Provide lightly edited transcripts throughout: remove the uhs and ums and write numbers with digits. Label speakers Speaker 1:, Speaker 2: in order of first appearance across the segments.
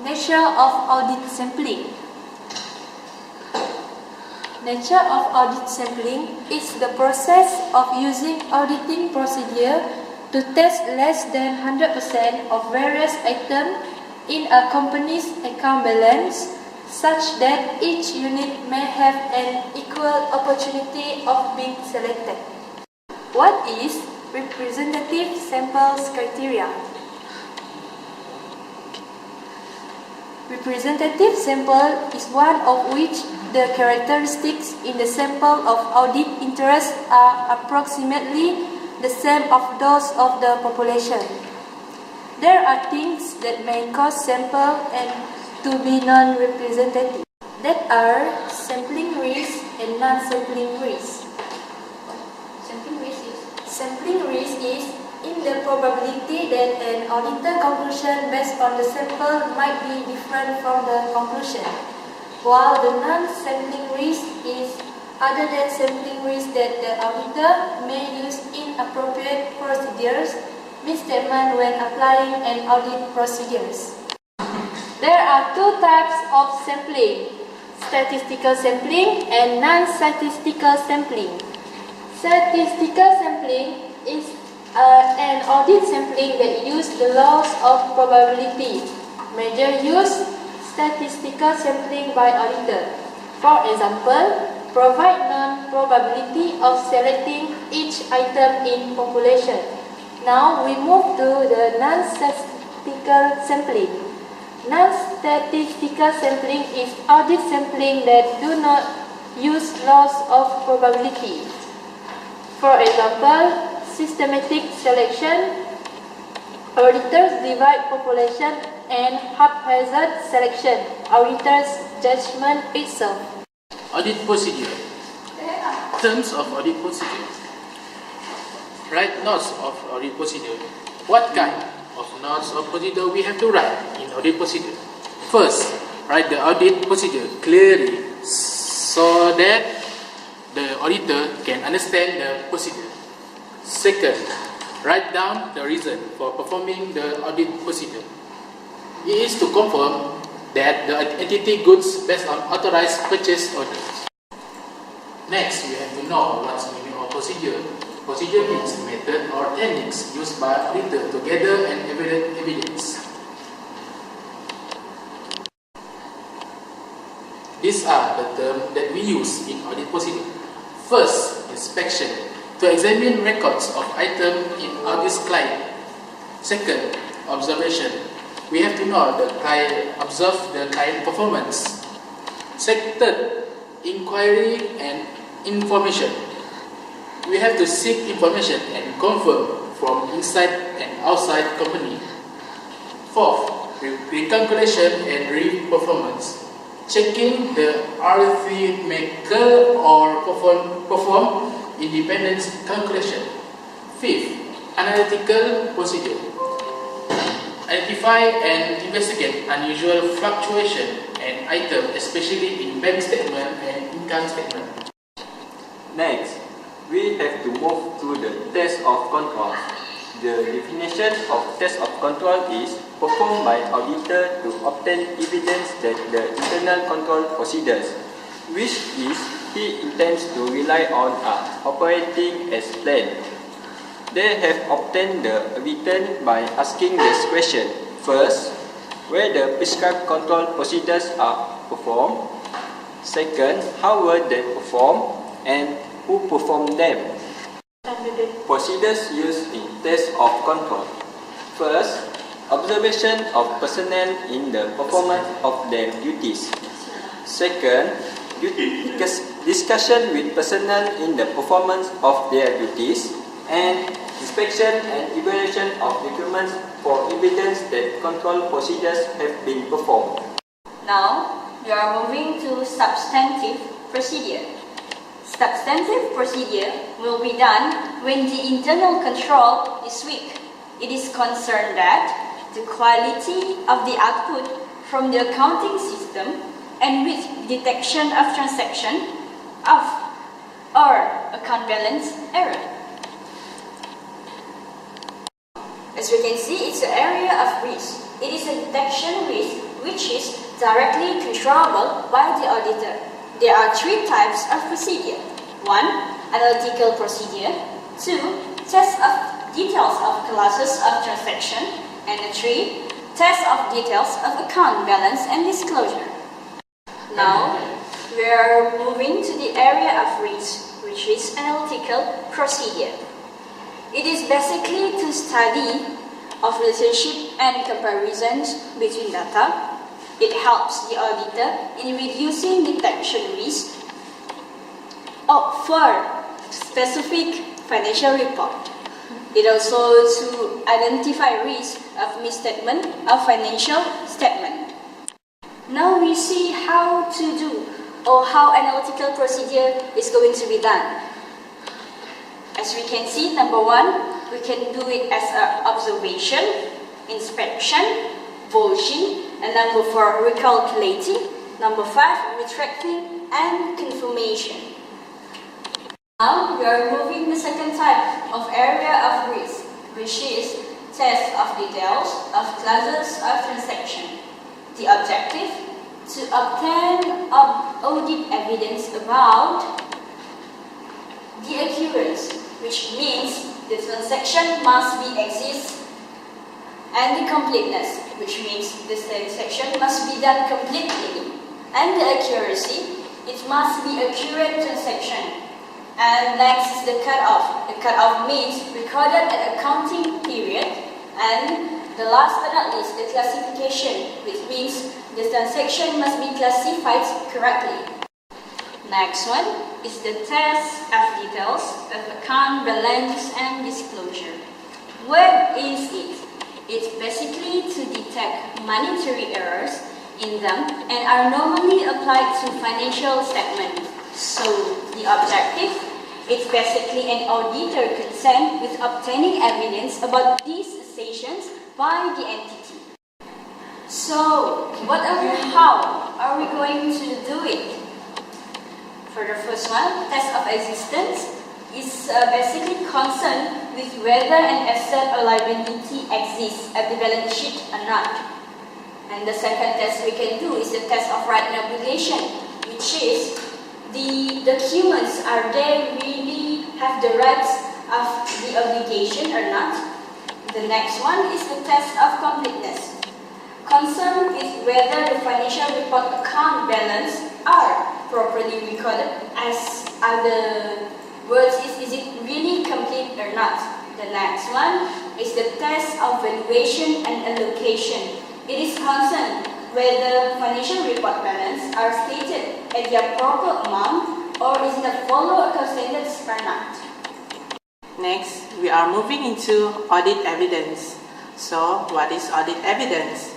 Speaker 1: Nature of audit sampling. Nature of audit sampling is the process of using auditing procedure to test less than 100% of various items in a company's account balance, such that each unit may have an equal opportunity of being selected. What is representative samples criteria? Representative sample is one of which the characteristics in the sample of audit interest are approximately the same of those of the population. There are things that may cause sample and to be non-representative, that are sampling risk and non-sampling risk. Sampling risk is in the probability that an auditor conclusion based on the sample might be different from the conclusion, while the non-sampling risk is other than sampling risk that the auditor may use inappropriate procedures, misstatement when applying an audit procedures. There are two types of sampling: statistical sampling and non-statistical sampling. Statistical sampling is an audit sampling that uses the laws of probability. Major use statistical sampling by auditor. For example, provide non-probability of selecting each item in population. Now we move to the non-statistical sampling. Non-statistical sampling is audit sampling that do not use laws of probability. For example, systematic selection, auditors divide population, and haphazard selection, auditors judgment itself.
Speaker 2: Audit procedure. Terms of audit procedure. Write notes of audit procedure. What kind of notes of procedure we have to write in audit procedure? First, write the audit procedure clearly so that the auditor can understand the procedure. Second, write down the reason for performing the audit procedure. It is to confirm that the entity goods based on authorized purchase orders. Next, we have to know what's the meaning of procedure. Procedure means method or techniques used by auditor to gather and evidence. These are the terms that we use in audit procedure. First, inspection, to examine records of items in audit's client. Second, observation. We have to know the client, observe the client performance. Third, inquiry and information. We have to seek information and confirm from inside and outside company. Fourth, recalculation and re-performance. Checking the arithmetical or perform independent calculation. Fifth, analytical procedure. Identify and investigate unusual fluctuation and item, especially in bank statement and income statement.
Speaker 3: Next, we have to move to the test of control. The definition of test of control is performed by auditor to obtain evidence that the internal control procedures, which is he intends to rely on, are operating as planned. They have obtained the evidence by asking this question. First, whether prescribed control procedures are performed. Second, how were they performed and who performed them. Procedures used in test of control. First, observation of personnel in the performance of their duties. Second, discussion with personnel in the performance of their duties. And inspection and evaluation of documents for evidence that control procedures have been performed.
Speaker 4: Now, we are moving to substantive procedure. Substantive procedure will be done when the internal control is weak. It is concerned that the quality of the output from the accounting system and with detection of transaction of or account balance error. As we can see, it's an area of risk. It is a detection risk which is directly controllable by the auditor. There are three types of procedure. 1. Analytical procedure. 2. Test of details of classes of transaction. And 3. Test of details of account balance and disclosure. Now, we are moving to the area of risk, which is analytical procedure. It is basically to study of relationship and comparisons between data. It helps the auditor in reducing detection risk for specific financial report. It also to identify risk of misstatement of financial statement. Now we see how to do or how analytical procedure is going to be done. As we can see, number 1, we can do it as an observation, inspection, voting, and number 4, recalculating, number 5, retracting, and confirmation. Now we are moving the second type of area of risk, which is test of details of classes of transaction. The objective to obtain audit evidence about the occurrence, which means the transaction must be exist, and the completeness, which means the transaction must be done completely, and the accuracy, it must be accurate transaction. And next is the cut-off. The cut-off means recorded at accounting period. And the last but not least, the classification, which means the transaction must be classified correctly. Next one is the test of details of account balance and disclosure. What is it? It's basically to detect monetary errors in them and are normally applied to financial statements. So the objective is basically an auditor concerned with obtaining evidence about these assertions by the entity. So how are we going to do it? For the first one, test of existence is basically concerned with whether an asset or liability exists at the balance sheet or not. And the second test we can do is the test of right and obligation, which is the documents, are they really have the rights of the obligation or not? The next one is the test of completeness. Concerned with whether the financial report account balance are properly recorded, as other words is it really complete or not? The next one is the test of valuation and allocation. It is concerned whether financial report balance are stated at their proper amount or is it follow account standards or not.
Speaker 5: Next, we are moving into audit evidence. So, what is audit evidence?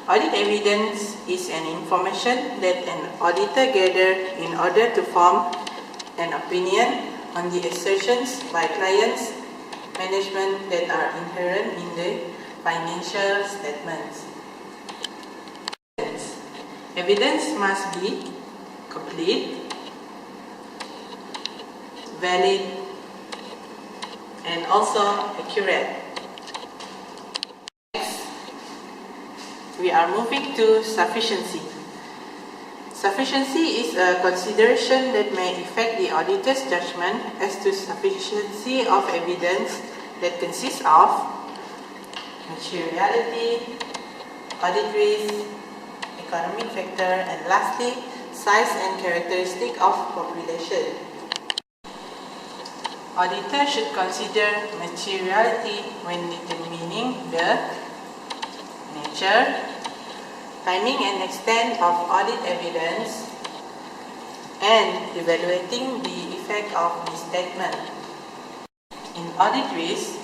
Speaker 5: Audit evidence is an information that an auditor gathers in order to form an opinion on the assertions by clients management that are inherent in the financial statements. Evidence must be complete, valid, and also accurate. Next, we are moving to sufficiency. Sufficiency is a consideration that may affect the auditor's judgment as to sufficiency of evidence that consists of materiality, audit risk, economic factor, and lastly, size and characteristic of population. Auditor should consider materiality when determining the nature, timing and extent of audit evidence, and evaluating the effect of misstatement. In audit risk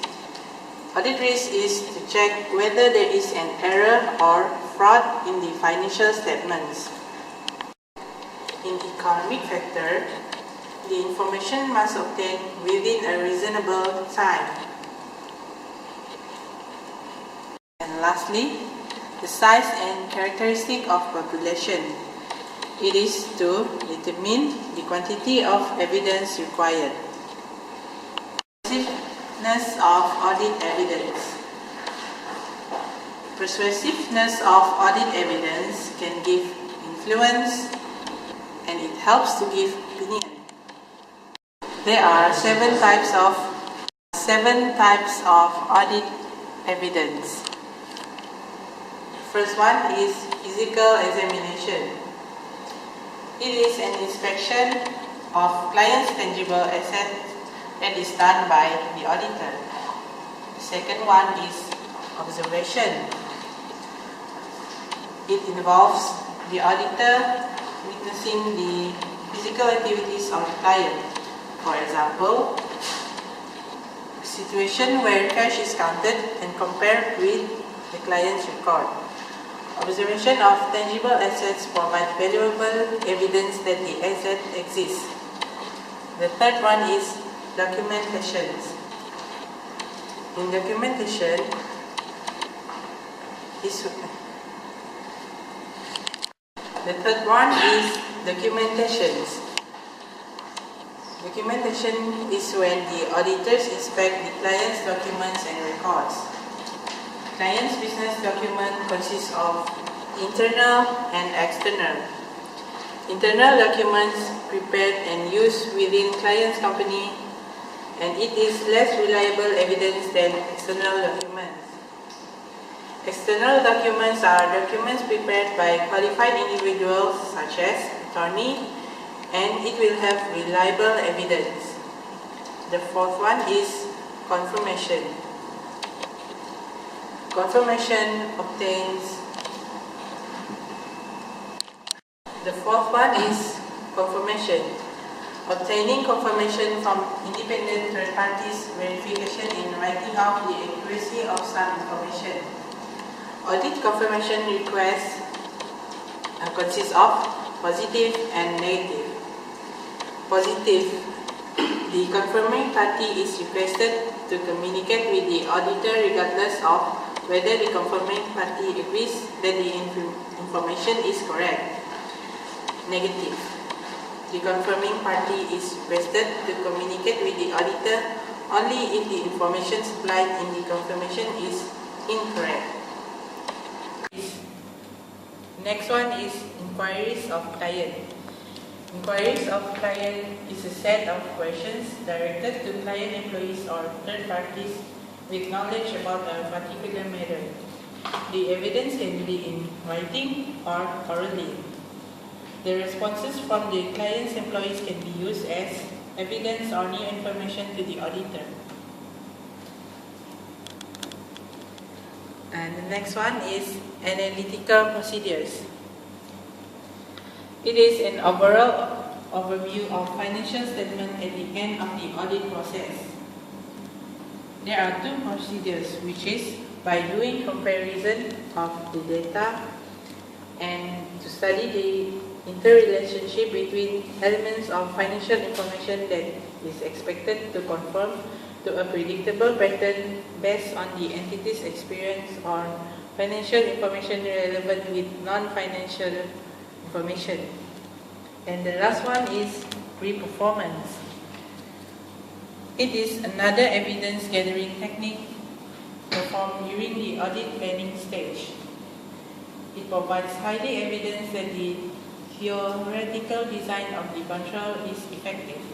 Speaker 5: is to check whether there is an error or fraud in the financial statements. In economic factor, the information must obtain within a reasonable time. And lastly, the size and characteristic of population. It is to determine the quantity of evidence required. Of audit evidence. Persuasiveness of audit evidence can give influence and it helps to give opinion. There are seven types of audit evidence. First one is physical examination. It is an inspection of client's tangible assets that is done by the auditor. The second one is observation. It involves the auditor witnessing the physical activities of the client. For example, a situation where cash is counted and compared with the client's record. Observation of tangible assets provide valuable evidence that the asset exists. The third one is documentation. In documentation, the third one is documentation. Documentation is when the auditors inspect the client's documents and records. Client's business document consists of internal and external. Internal documents prepared and used within client's company, and it is less reliable evidence than external documents. External documents are documents prepared by qualified individuals such as attorney, and it will have reliable evidence. The fourth one is confirmation. The fourth one is confirmation. Obtaining confirmation from independent third parties, verification in writing of the accuracy of some information. Audit confirmation requests consists of positive and negative. Positive, the confirming party is requested to communicate with the auditor regardless of whether the confirming party agrees that the information is correct. Negative, the confirming party is requested to communicate with the auditor only if the information supplied in the confirmation is incorrect. Next one is inquiries of client. Inquiries of client is a set of questions directed to client employees or third parties with knowledge about a particular matter. The evidence can be in writing or orally. The responses from the client's employees can be used as evidence or new information to the auditor. And the next one is analytical procedures. It is an overall overview of financial statement at the end of the audit process. There are two procedures, which is by doing comparison of the data and to study the interrelationship between elements of financial information that is expected to conform to a predictable pattern based on the entity's experience or financial information relevant with non-financial information. And the last one is pre-performance. It is another evidence gathering technique performed during the audit planning stage. It provides highly evidence that the theoretical design of the control is effective.